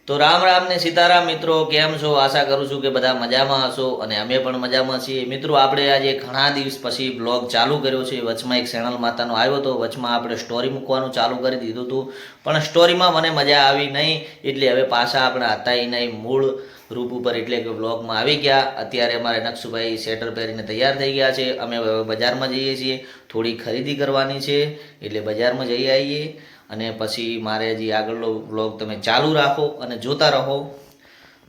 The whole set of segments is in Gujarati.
તો રામ રામ ને સીતારામ મિત્રો, કેમ છો? આશા કરું છું કે બધા મજામાં હશો અને અમે પણ મજામાં છીએ. મિત્રો, આપણે આજે ઘણા દિવસ પછી બ્લોગ ચાલુ કર્યો છે. વચમાં એક ચેનલ માતાનો આવ્યો હતો, વચમાં આપણે સ્ટોરી મૂકવાનું ચાલુ કરી દીધું હતું, પણ સ્ટોરીમાં મને મજા આવી નહીં, એટલે હવે પાછા આપણે હતા નહીં મૂળ રૂપ ઉપર, એટલે કે બ્લોગમાં આવી ગયા. અત્યારે અમારે નકશુભાઈ સ્વેટર પહેરીને તૈયાર થઈ ગયા છે. અમે બજારમાં જઈએ છીએ, થોડી ખરીદી કરવાની છે, એટલે બજારમાં જઈ આવીએ અને પછી મારે હજી આગળનો વ્લોગ તમે ચાલુ રાખો અને જોતા રહો.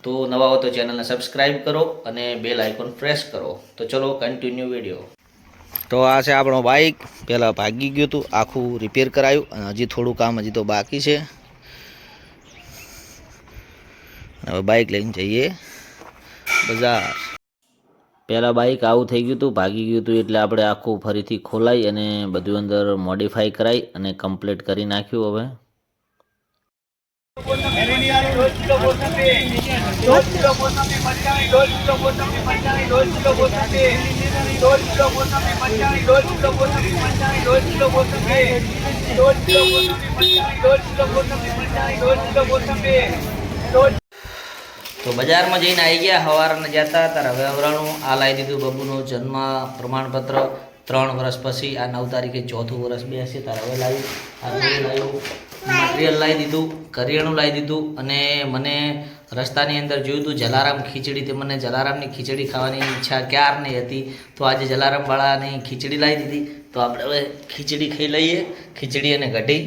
તો નવા હો તો ચેનલને સબસ્ક્રાઈબ કરો અને બેલ આઇકોન પ્રેસ કરો. તો ચલો કન્ટિન્યુ વિડીયો. તો આ છે આપણો બાઇક. પહેલાં ભાગી ગયું હતું, આખું રિપેર કરાયું અને હજી થોડું કામ હજી તો બાકી છે. હવે બાઇક લઈને જઈએ બજાર. પહેલાં બાઇક આવું થઈ ગયું હતું, ભાગી ગયું હતું, એટલે આપણે આખું ફરીથી ખોલાઈ અને બધું અંદર મોડિફાઈ કરાવી અને કમ્પ્લીટ કરી નાખ્યું. હવે તો બજારમાં જઈને આવી ગયા. સવારના જતા ત્યારે હવે અવરાણું આ લાવી દીધું બબુનું જન્મ પ્રમાણપત્ર 3 વર્ષ પછી. આ 9 તારીખે 4થું વર્ષ બેસે ત્યારે હવે લાવ્યું. મટીરિયલ લાવી દીધું, કરિયાણું લાવી દીધું. અને મને રસ્તાની અંદર જોયું હતું જલારામ ખીચડી, તે મને જલારામની ખીચડી ખાવાની ઈચ્છા ક્યારની હતી, તો આજે જલારામવાળાની ખીચડી લાવી દીધી. તો આપણે હવે ખીચડી ખાઈ લઈએ, ખીચડી અને કઢી.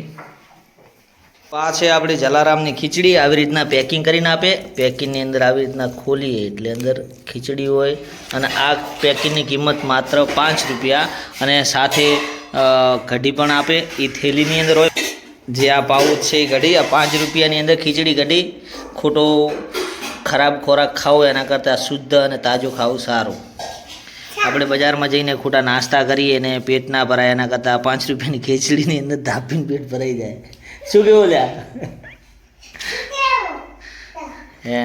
આ છે આપણી જલારામની ખીચડી. આવી રીતના પેકિંગ કરીને આપે. પેકિંગની અંદર આવી રીતના ખોલીએ એટલે અંદર ખીચડી હોય. અને આ પેકિંગની કિંમત માત્ર 5 રૂપિયા, અને સાથે કઢી પણ આપે. એ થેલીની અંદર હોય. જે આ પાઉચ છે એ કઢી, આ 5 રૂપિયાની અંદર ખીચડી કઢી. ખોટો ખરાબ ખોરાક ખાવો એના કરતાં શુદ્ધ અને તાજું ખાવું સારું. આપણે બજારમાં જઈને ખોટા નાસ્તા કરીએ અને પેટ ના ભરાય, એના કરતાં 5 રૂપિયાની ખીચડીની અંદર ધાપીને પેટ ભરાઈ જાય. શું કેવું લ્યા? હે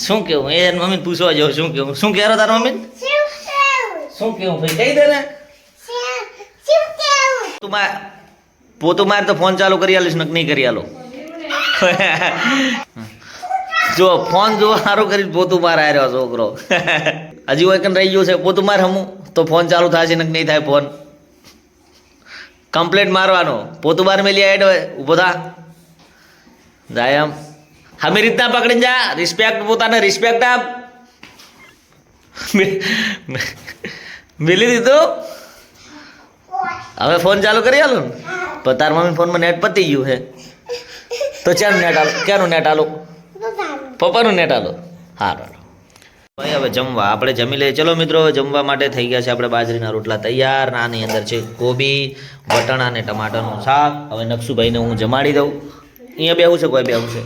શું કેવું? એ મમ્મીને પૂછવા જાઉં શું કેવું. શું કહેરો તારા મમ્મી? શું કેવું ભાઈ? કહી દે ને. તું પોતું મારે તો ફોન ચાલુ કરી આલીશ ને નહીં કરી આલો. જો ફોન જો સારું કરી પોતું મારે આવ્યો છોકરો. હજી હોય કન રહી ગયો છે. પોતું મારે હમું તો ફોન ચાલુ થશે ને નહીં થાય. ફોન કમ્પ્લેટ મારવાનો. પોતું બાર મેલી એડ હોય ઊભો થા જાય એમ. હમે રીતના પકડીને જા. રિસ્પેક્ટ, પોતાને રિસ્પેક્ટ આપ. મિલી દીધું. હવે ફોન ચાલુ કરી આલો ને. પણ તાર મમ્મી ફોનમાં નેટ પતી ગયું છે, તો ચાનું નેટ આલો. ક્યાંનું નેટ આલો? પપ્પાનું નેટ આલો. હારું ભાઈ, હવે જમવા આપણે જમી લઈએ. ચલો મિત્રો, હવે જમવા માટે થઈ ગયા છે આપણે બાજરીના રોટલા તૈયાર. આની અંદર છે કોબી, વટાણા અને ટમાટરનું શાક. હવે નકશુભાઈને હું જમાડી દઉં. અહીંયા બેવું છે? કોઈ બેવું છે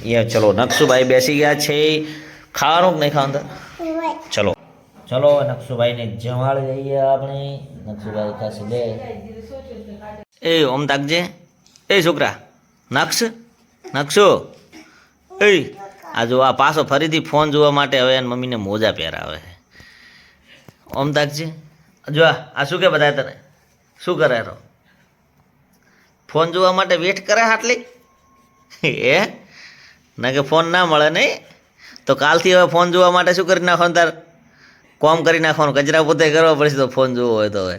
અહીંયા? ચલો, નકશુભાઈ બેસી ગયા છે. ખાવાનું કે નહીં ખાવાનું? ચલો ચલો, નકશુભાઈને જમાડી દઈએ આપણે. નકશુભાઈ ખાશે લે. એ ઓમ તાકજે. એ છોકરા, નકશો એ આ જો આ પાછો ફરીથી ફોન જોવા માટે હવે એની મમ્મીને મોજા પહેરાવે. ઓમ તાકજે. જો આ શું કે બધા તને શું કરે? ફોન જોવા માટે વેટ કરે આટલી? એ ના કે ફોન ના મળે નહીં તો કાલથી હવે ફોન જોવા માટે શું કરી નાખવાનું? તાર કોમ કરી નાખવાનું. કચરા પોતે કરવા પડશે તો ફોન જોવો હોય તો હવે.